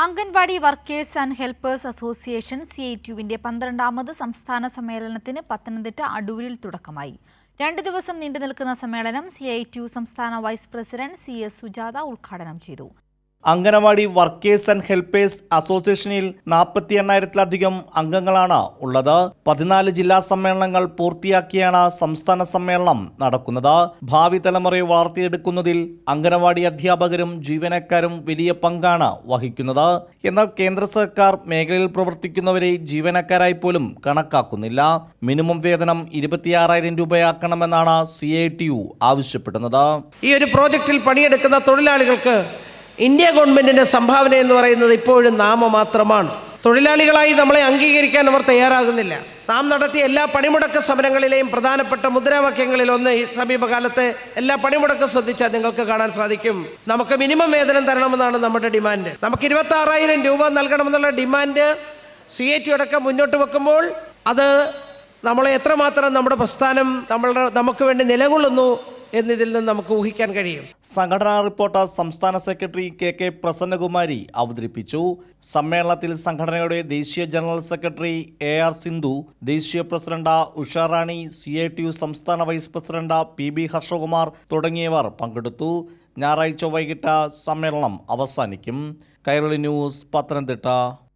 Anganwadi workers and helpers association CITUവിന്റെ 12ാമത് സംസ്ഥാന സമ്മേളനത്തിന് പത്തനംതിട്ട അടൂരിൽ തുടക്കമായി. 2 ദിവസം നീണ്ടുനിൽക്കുന്ന സമ്മേളനം CITU സംസ്ഥാന വൈസ് പ്രസിഡന്റ് CS സുജാത ഉദ്ഘാടനം ചെയ്തു. അംഗനവാടി വർക്കേഴ്സ് ആൻഡ് ഹെൽപ്പേഴ്സ് അസോസിയേഷനിൽ 48,000-ലധികം അംഗങ്ങളാണ് ഉള്ളത്. 14 ജില്ലാ സമ്മേളനങ്ങൾ പൂർത്തിയാക്കിയാണ് സംസ്ഥാന സമ്മേളനം നടക്കുന്നത്. ഭാവി തലമുറയെ വളർത്തിയെടുക്കുന്നതിൽ അംഗനവാടി അധ്യാപകരും ജീവനക്കാരും വലിയ പങ്കാണ് വഹിക്കുന്നത്. എന്നാൽ കേന്ദ്ര സർക്കാർ മേഖലയിൽ പ്രവർത്തിക്കുന്നവരെ ജീവനക്കാരായി പോലും കണക്കാക്കുന്നില്ല. മിനിമം വേതനം 26,000 രൂപയാക്കണമെന്നാണ് CITU ആവശ്യപ്പെടുന്നത്. ഈ ഒരു പ്രോജക്റ്റിൽ പണിയെടുക്കുന്ന തൊഴിലാളികൾക്ക് ഇന്ത്യ ഗവൺമെന്റിന്റെ സംഭാവന എന്ന് പറയുന്നത് ഇപ്പോഴും നാമമാത്രമാണ്. തൊഴിലാളികളായി നമ്മളെ അംഗീകരിക്കാൻ അവർ തയ്യാറാകുന്നില്ല. നാം നടത്തിയ എല്ലാ പണിമുടക്ക് സമരങ്ങളിലെയും പ്രധാനപ്പെട്ട മുദ്രാവാക്യങ്ങളിലൊന്ന് ഈ സമീപകാലത്തെ എല്ലാ പണിമുടക്കും ശ്രദ്ധിച്ചാൽ നിങ്ങൾക്ക് കാണാൻ സാധിക്കും. നമുക്ക് മിനിമം വേതനം തരണമെന്നാണ് നമ്മുടെ ഡിമാൻഡ്. നമുക്ക് 26,000 രൂപ നൽകണമെന്നുള്ള ഡിമാൻഡ് CITU അടക്കം മുന്നോട്ട് വെക്കുമ്പോൾ അത് നമ്മളെ എത്രമാത്രം നമ്മുടെ പ്രസ്ഥാനം നമുക്ക് വേണ്ടി നിലകൊള്ളുന്നു എന്നതിൽ നിന്ന് നമുക്ക് ഊഹിക്കാൻ കഴിയും. സംഘടനാ റിപ്പോർട്ട് സംസ്ഥാന സെക്രട്ടറി KK പ്രസന്നകുമാരി അവതരിപ്പിച്ചു. സമ്മേളനത്തിൽ സംഘടനയുടെ ദേശീയ ജനറൽ സെക്രട്ടറി AR സിന്ധു, ദേശീയ പ്രസിഡന്റ് ഉഷാറാണി, CITU സംസ്ഥാന വൈസ് പ്രസിഡന്റ് PB ഹർഷകുമാർ തുടങ്ങിയവർ പങ്കെടുത്തു. ഞായറാഴ്ച വൈകിട്ട് സമ്മേളനം അവസാനിക്കും. കൈരളി ന്യൂസ്, പത്തനംതിട്ട.